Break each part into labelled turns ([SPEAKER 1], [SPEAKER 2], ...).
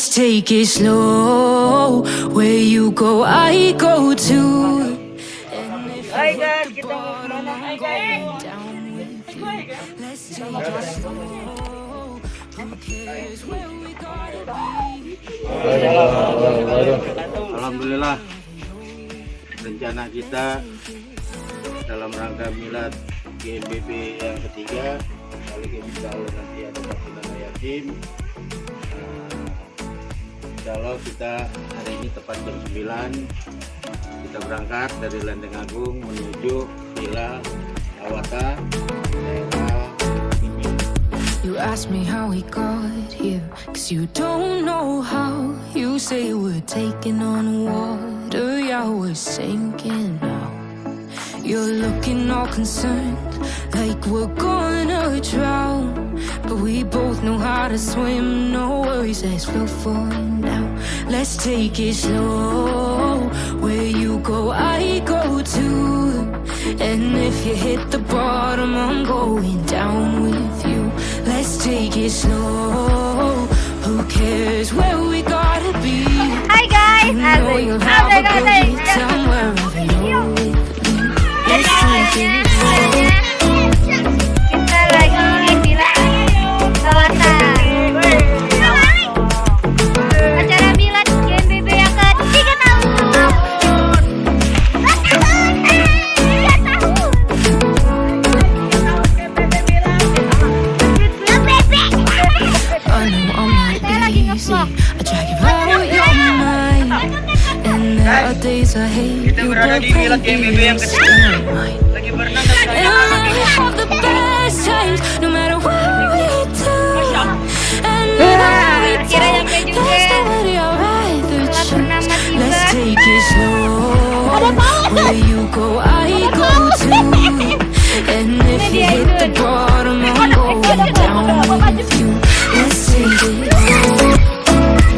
[SPEAKER 1] Let's take it slow. Where you go, I go too. And if
[SPEAKER 2] Hai
[SPEAKER 1] you
[SPEAKER 2] guys,
[SPEAKER 1] hit the
[SPEAKER 2] kita mau
[SPEAKER 1] bottom,
[SPEAKER 2] kemana?
[SPEAKER 1] I'm
[SPEAKER 2] Hai guys.
[SPEAKER 1] going down with you. Let's take it slow. Who cares where we gotta be?
[SPEAKER 3] Alhamdulillah, rencana kita dalam rangka milad GMBB yang ketiga, kali insya Allah nanti ada patungan yatim. Insya Allah kita hari ini tepat jam 9 kita berangkat dari Lenteng Agung menuju Villa Awata, daerah ini.
[SPEAKER 1] You ask me how we got here, 'cause you don't know how. You say we're taking on water, yeah, we're sinking now. You're looking all concerned, like we're gonna drown. But we both know how to swim, no worries, let's flow for now. Let's take it slow. Where you go, I go too. And if you hit the bottom, I'm going down with you. Let's take it slow. Who cares where we gotta be?
[SPEAKER 2] Hai guys,
[SPEAKER 1] You know you'll have a good time wherever you're with me. Let's take it slow.
[SPEAKER 2] kita lagi di Villa Awata. Acara milad GMBB yang ketiga tahun. 3 tahun. 3 tahun.
[SPEAKER 1] I know I'm not easy. I drag you out your mind. And there are days I hate you, but praise mine.
[SPEAKER 2] Lagi berenang
[SPEAKER 1] And I have the best times, no matter what we do. And now we
[SPEAKER 2] akhirnya
[SPEAKER 1] don't,
[SPEAKER 2] nyampe juga.
[SPEAKER 1] there's nobody I'd rather
[SPEAKER 2] Setelah bernama
[SPEAKER 1] choose.
[SPEAKER 2] tiba.
[SPEAKER 1] Let's take it slow. Where you go, I go too. And if you hit the bottom, I'm going down with you. Let's take it slow.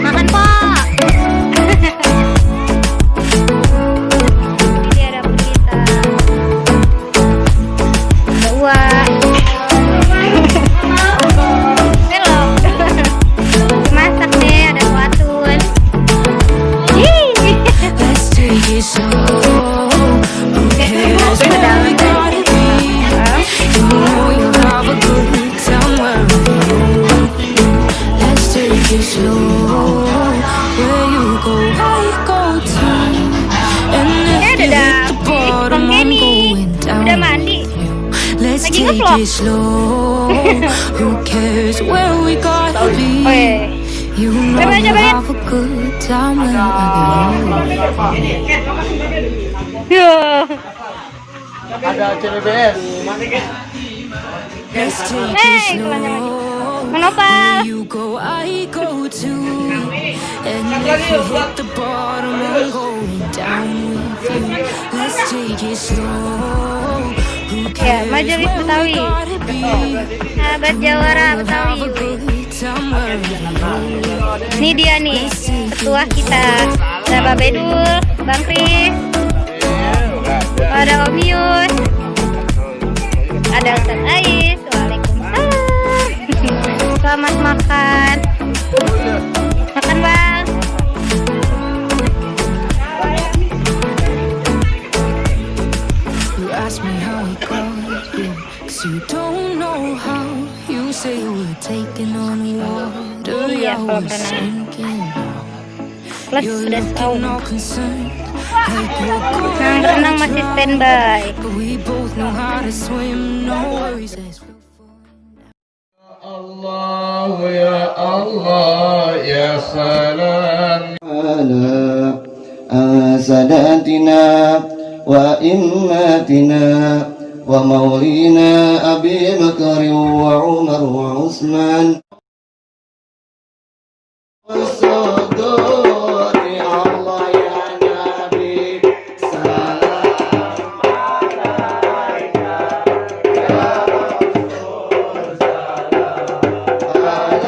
[SPEAKER 2] Makan Pak. Ini dia dapur kita. Ada uang. Hello. Masak deh, ada kuatun.
[SPEAKER 1] Let's take it slow. Who cares where we gotta be? You know you'll have a good time wherever you're with me. Let's take it slow. Where you go, I go too. And if you hit the bottom, I'm going down
[SPEAKER 2] Udah mandi.
[SPEAKER 1] with you. Let's
[SPEAKER 2] Lagi
[SPEAKER 1] take
[SPEAKER 2] ngevlog.
[SPEAKER 1] it slow. Who cares where we gotta be? You know
[SPEAKER 2] Coba,
[SPEAKER 1] you'll
[SPEAKER 2] coba, lihat.
[SPEAKER 1] have a good time wherever you're
[SPEAKER 3] Ada CBBS.
[SPEAKER 1] Let's take it
[SPEAKER 2] Hey,
[SPEAKER 1] slow.
[SPEAKER 2] Menopal.
[SPEAKER 1] Where you go, I go too. And if you hit the bottom, I'm going down with you. Let's take it slow. Who
[SPEAKER 2] Ya,
[SPEAKER 1] cares
[SPEAKER 2] majelis
[SPEAKER 1] where we
[SPEAKER 2] Betawi.
[SPEAKER 1] gotta be?
[SPEAKER 2] Sahabat Jawara
[SPEAKER 1] You'll have
[SPEAKER 2] Betawi.
[SPEAKER 1] a good time wherever you're.
[SPEAKER 2] Ini dia nih, ketua kita. Ada Pak Bedul, Bang Kris, ada Om Yus, ada Ustaz Ais. Waalaikumsalam. Selamat makan. Makan Bang.
[SPEAKER 1] You ask me how we got here, 'cause you don't know how. You say we're taking on water, yeah,
[SPEAKER 2] kalau
[SPEAKER 1] we're
[SPEAKER 2] berenang.
[SPEAKER 1] sinking now.
[SPEAKER 2] Plus
[SPEAKER 1] You're
[SPEAKER 2] sudah
[SPEAKER 1] looking
[SPEAKER 2] tahu.
[SPEAKER 1] all concerned, like we're
[SPEAKER 2] Yang
[SPEAKER 1] going
[SPEAKER 2] berenang masih
[SPEAKER 1] down.
[SPEAKER 2] standby.
[SPEAKER 1] But we both know how to swim, no worries. Let's go for
[SPEAKER 4] الله يا الله يا سلام على ساداتنا وإماتنا ومولينا أبي بكر وعمر وعثمان والصدور يا الله يا نبي سلام عليك يا رسول سلام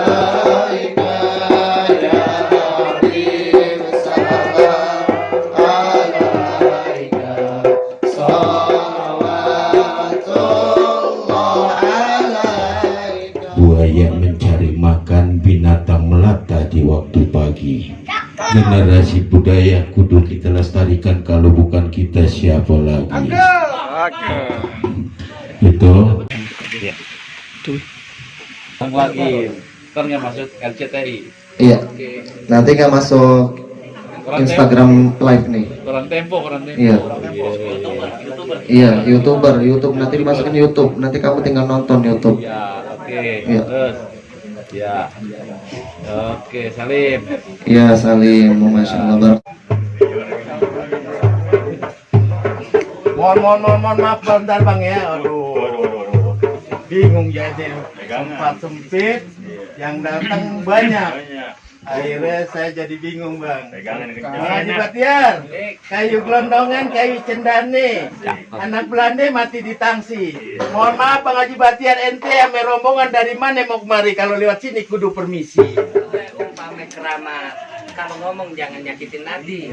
[SPEAKER 4] عليك يا حبيب سلام عليك صلوات الله عليك
[SPEAKER 5] buaya mencari waktu pagi. Generasi budaya kudu kita lestarikan, kalau bukan kita siapa lagi? Itu
[SPEAKER 3] lagi kan nggak masuk LCTI.
[SPEAKER 6] Iya. Nanti nggak masuk Instagram live nih.
[SPEAKER 3] Kurang tempo.
[SPEAKER 6] Iya. Iya, YouTube nanti dimasukin YouTube. Nanti kamu tinggal nonton YouTube.
[SPEAKER 3] Ya, oke.
[SPEAKER 6] Iya.
[SPEAKER 3] Terus. Ya. Oke, Salim.
[SPEAKER 6] Iya, Salim. Masya Allah.
[SPEAKER 3] Mohon maaf bentar Bang ya. Aduh. Bingung jadi. Tempat sempit, yang datang banyak. Akhirnya saya jadi bingung Bang. Haji Batiar, kayu gelondongan, kayu cendane, anak Belanda mati di tangsi. Mohon maaf Bang Haji Batiar, ente ame rombongan dari mana mau kemari? Kalau lewat sini kudu permisi.
[SPEAKER 7] Umpame keramat, kalau ngomong jangan nyakitin Nabi.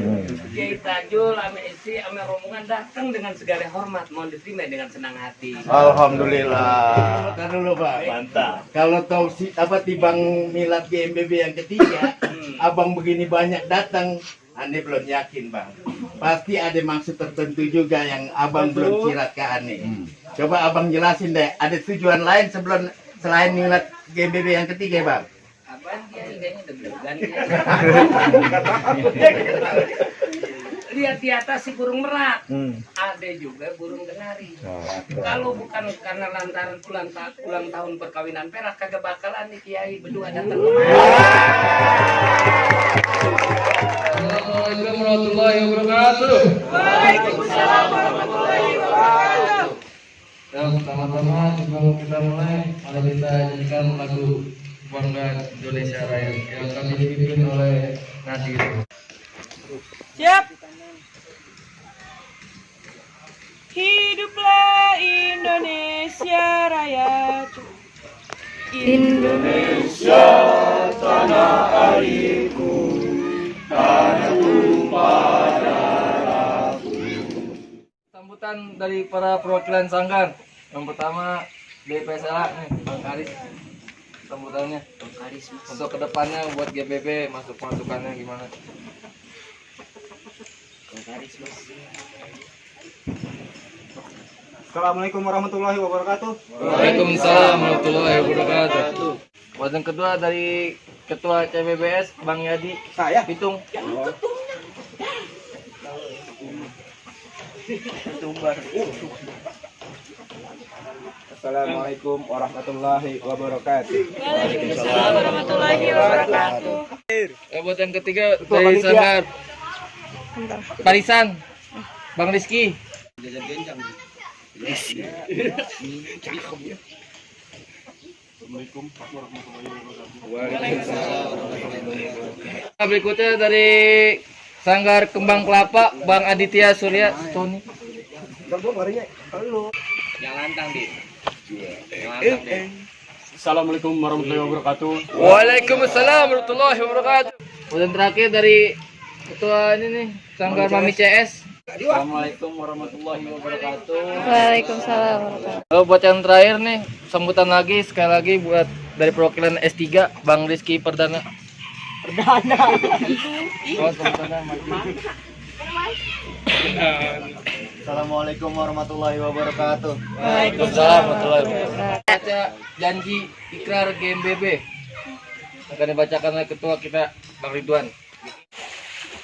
[SPEAKER 7] Kiai Tajul, ame istri, ame rombongan datang dengan segala hormat, mohon diterima dengan senang hati.
[SPEAKER 3] Alhamdulillah. Kan dulu Pak. Mantap. Kalau tahu tibang milad GMBB yang ketiga, abang begini banyak datang, Ane belum yakin Bang. Pasti ada maksud tertentu juga yang abang belum cirat ke Ane. Coba abang jelasin deh, ada tujuan lain selain milad GMBB yang ketiga Bang?
[SPEAKER 7] Apa dia idenya deg-degan. Lihat di atas si burung merak, ada juga burung kenari. Kalau bukan karena lantaran ulang tahun perkawinan perak, kagak bakalan nih Kiai berdua datang kemari.
[SPEAKER 8] Assalamualaikum warahmatullahi wabarakatuh.
[SPEAKER 7] Waalaikumsalam warahmatullahi wabarakatuh.
[SPEAKER 8] Pertama-tama sebelum kita mulai, mari kita nyanyikan lagu Bangga Indonesia Raya yang kami dipimpin oleh Nasir.
[SPEAKER 9] Siap. Hiduplah Indonesia Raya.
[SPEAKER 1] Indonesia,
[SPEAKER 5] tanah airku, tanah tumpah darahku.
[SPEAKER 8] Sambutan dari para perwakilan sanggar. Yang pertama DPSLA nih, Bang Karis. Sambutannya untuk kedepannya buat GBB masukannya gimana?
[SPEAKER 10] Assalamualaikum warahmatullahi wabarakatuh.
[SPEAKER 8] Waalaikumsalam warahmatullahi wabarakatuh. Buat yang kedua dari Ketua CBBS Bang Yadi.
[SPEAKER 10] Saya
[SPEAKER 8] hitung.
[SPEAKER 10] Assalamualaikum warahmatullahi wabarakatuh.
[SPEAKER 9] Waalaikumsalam warahmatullahi wabarakatuh.
[SPEAKER 8] Buat yang ketiga dari Sanggar Parisan Bang Rizky.
[SPEAKER 10] Assalamualaikum warahmatullahi wabarakatuh.
[SPEAKER 8] Berikutnya dari Sanggar Kembang Kelapa Bang Aditya Surya Tony.
[SPEAKER 7] Yang lantang di.
[SPEAKER 10] Assalamualaikum warahmatullahi wabarakatuh.
[SPEAKER 8] Waalaikumsalam warahmatullahi wabarakatuh. Dan terakhir dari Ketua ini nih Sanggar Mami CS.
[SPEAKER 10] Assalamualaikum warahmatullahi wabarakatuh.
[SPEAKER 9] Waalaikumsalam warahmatullahi.
[SPEAKER 8] Buat yang terakhir nih sambutan lagi sekali lagi buat dari perwakilan S3 Bang Rizky Perdana. Oh, sambutannya maju.
[SPEAKER 10] Assalamualaikum warahmatullahi wabarakatuh.
[SPEAKER 8] Waalaikumsalam warahmatullahi wabarakatuh. Baca janji ikrar GMBB akan dibacakan oleh ketua kita Bang Ridwan.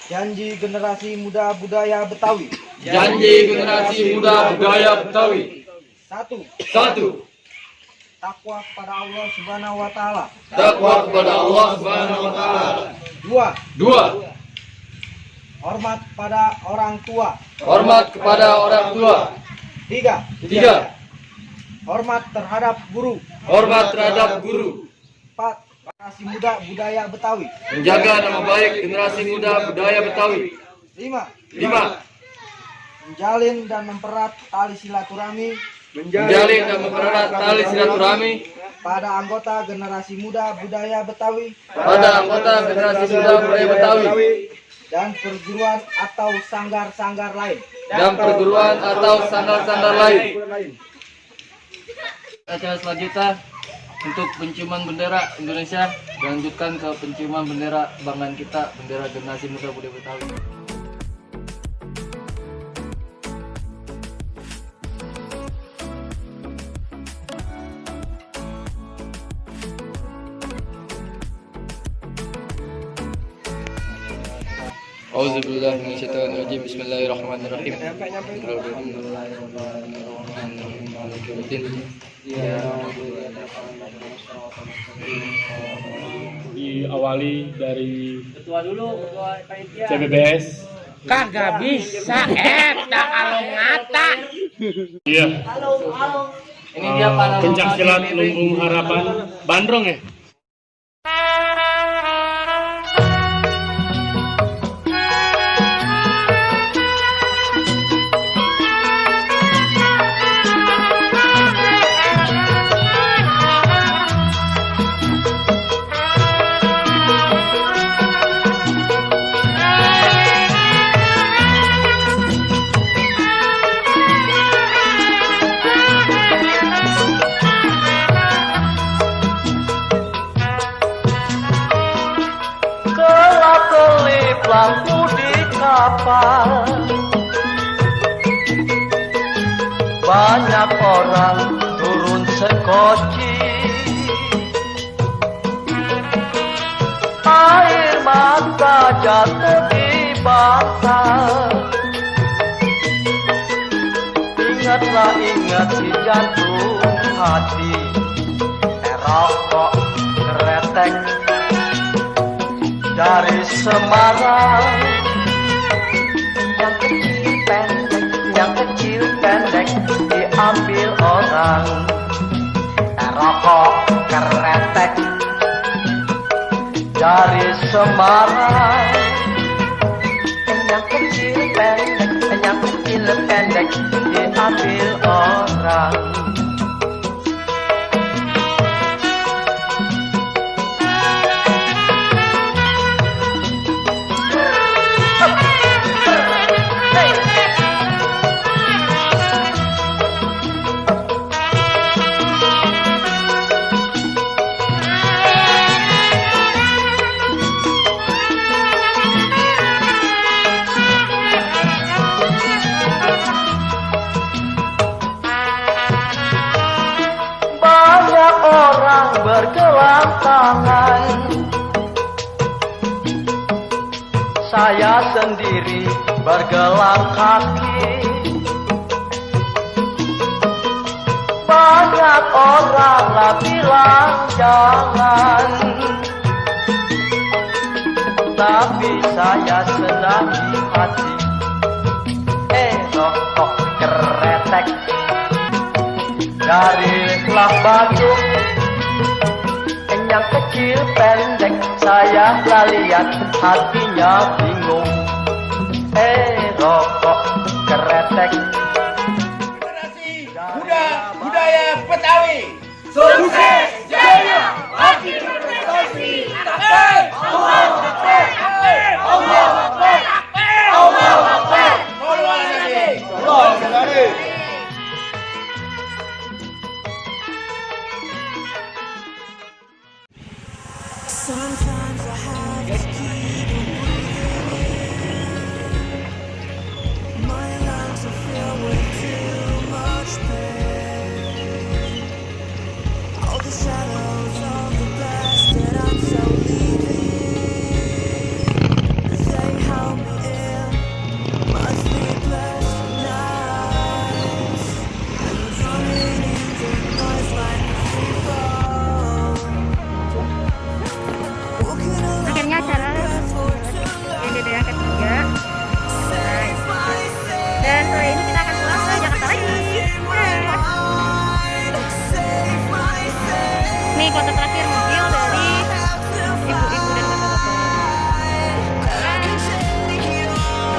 [SPEAKER 10] Janji generasi muda budaya Betawi.
[SPEAKER 8] Janji generasi muda budaya Betawi. Satu.
[SPEAKER 10] Takwa kepada Allah Subhanahu wa taala.
[SPEAKER 8] Takwa kepada Allah Subhanahu wa taala. Dua.
[SPEAKER 10] Hormat pada orang tua.
[SPEAKER 8] Hormat kepada orang tua.
[SPEAKER 10] Tiga. Hormat terhadap guru.
[SPEAKER 8] Hormat terhadap guru.
[SPEAKER 10] 4. Generasi muda budaya Betawi.
[SPEAKER 8] Menjaga nama baik generasi muda budaya Betawi.
[SPEAKER 10] 5.
[SPEAKER 8] Menjalin
[SPEAKER 10] dan mempererat tali silaturahmi pada anggota generasi muda budaya Betawi dan perguruan atau sanggar-sanggar lain.
[SPEAKER 8] Acara selanjutnya Untuk penciuman bendera Indonesia, dilanjutkan ke penciuman bendera kebanggaan kita, bendera Generasi Muda Budaya Betawi. Auzubillahi minasyaitonirrajim. Bismillahirrahmanirrahim.
[SPEAKER 11] Diawali dari
[SPEAKER 7] Ketua dulu, ketua panitia.
[SPEAKER 11] CBBS.
[SPEAKER 7] Kagak bisa, tak kalau ngata.
[SPEAKER 11] Iya.
[SPEAKER 8] Ini dia para
[SPEAKER 11] Pencak silat Lumbung Harapan Bandrong ya.
[SPEAKER 10] Lampu di kapal, banyak orang turun sekoci, air mata jatuh di bantal. Ingatlah ingat si jantung hati, rokok keretek dari Semarang. Yang kecil pendek diambil orang. Rokok keretek dari Semarang. Yang kecil pendek diambil orang. Bergelang tangan, saya sendiri bergelang kaki. Banyak orang lah bilang jangan, tapi saya senang di hati. Rokok keretek dari Kelang Batu. Yang kecil pendek saya lah lihat hatinya bingung. Rokok keretek.
[SPEAKER 3] Generasi Muda Budaya Betawi. Sukses!